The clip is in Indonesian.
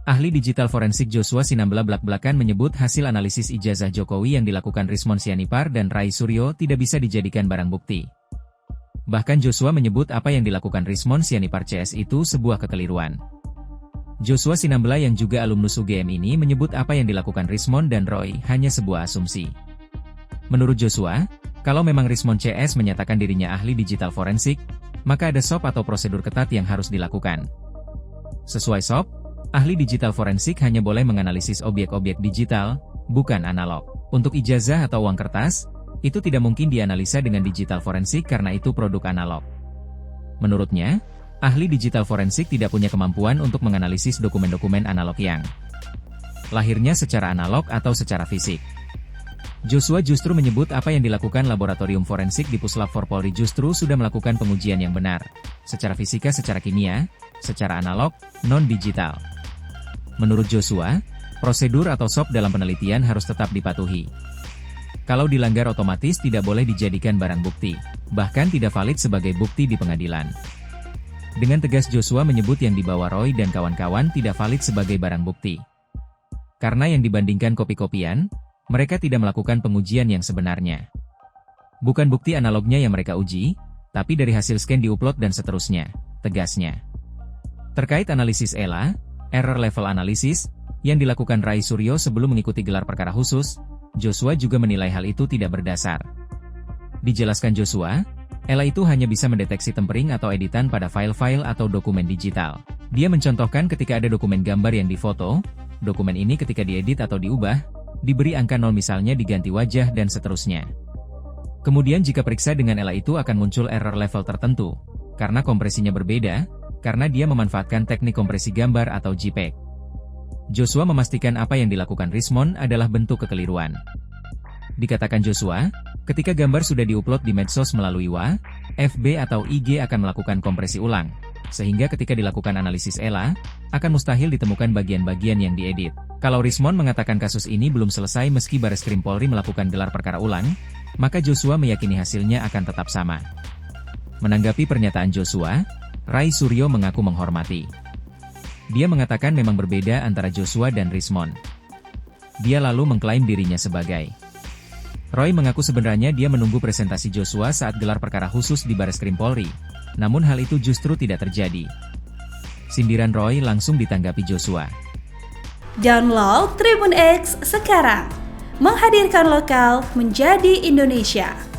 Ahli digital forensik Joshua Sinambela belak-belakan menyebut hasil analisis ijazah Jokowi yang dilakukan Rismon Sianipar dan Rai Suryo tidak bisa dijadikan barang bukti. Bahkan Joshua menyebut apa yang dilakukan Rismon Sianipar CS itu sebuah kekeliruan. Joshua Sinambela yang juga alumnus UGM ini menyebut apa yang dilakukan Rismon dan Roy hanya sebuah asumsi. Menurut Joshua, kalau memang Rismon CS menyatakan dirinya ahli digital forensik, maka ada SOP atau prosedur ketat yang harus dilakukan. Sesuai SOP, ahli digital forensik hanya boleh menganalisis objek-objek digital, bukan analog. Untuk ijazah atau uang kertas, itu tidak mungkin dianalisa dengan digital forensik karena itu produk analog. Menurutnya, ahli digital forensik tidak punya kemampuan untuk menganalisis dokumen-dokumen analog yang lahirnya secara analog atau secara fisik. Joshua justru menyebut apa yang dilakukan Laboratorium Forensik di Puslap 4 Polri justru sudah melakukan pengujian yang benar, secara fisika, secara kimia, secara analog, non-digital. Menurut Joshua, prosedur atau SOP dalam penelitian harus tetap dipatuhi. Kalau dilanggar otomatis tidak boleh dijadikan barang bukti, bahkan tidak valid sebagai bukti di pengadilan. Dengan tegas Joshua menyebut yang dibawa Roy dan kawan-kawan tidak valid sebagai barang bukti. Karena yang dibandingkan kopi-kopian, mereka tidak melakukan pengujian yang sebenarnya. Bukan bukti analognya yang mereka uji, tapi dari hasil scan diupload dan seterusnya, tegasnya. Terkait analisis ELA, error level analysis, yang dilakukan Rai Suryo sebelum mengikuti gelar perkara khusus, Joshua juga menilai hal itu tidak berdasar. Dijelaskan Joshua, ELA itu hanya bisa mendeteksi tempering atau editan pada file-file atau dokumen digital. Dia mencontohkan ketika ada dokumen gambar yang difoto, dokumen ini ketika diedit atau diubah, diberi angka 0 misalnya diganti wajah dan seterusnya. Kemudian jika periksa dengan ELA itu akan muncul error level tertentu, karena kompresinya berbeda, karena dia memanfaatkan teknik kompresi gambar atau JPEG. Joshua memastikan apa yang dilakukan Rismon adalah bentuk kekeliruan. Dikatakan Joshua, ketika gambar sudah diupload di medsos melalui WA, FB atau IG akan melakukan kompresi ulang, sehingga ketika dilakukan analisis ELA, akan mustahil ditemukan bagian-bagian yang diedit. Kalau Rismon mengatakan kasus ini belum selesai meski Bareskrim Polri melakukan gelar perkara ulang, maka Joshua meyakini hasilnya akan tetap sama. Menanggapi pernyataan Joshua, Rai Suryo mengaku menghormati. Dia mengatakan memang berbeda antara Joshua dan Rismon. Dia lalu mengklaim dirinya sebagai Roy mengaku sebenarnya dia menunggu presentasi Joshua saat gelar perkara khusus di Bareskrim Polri, namun hal itu justru tidak terjadi. Sindiran Roy langsung ditanggapi Joshua. Download Tribun X sekarang, menghadirkan lokal menjadi Indonesia.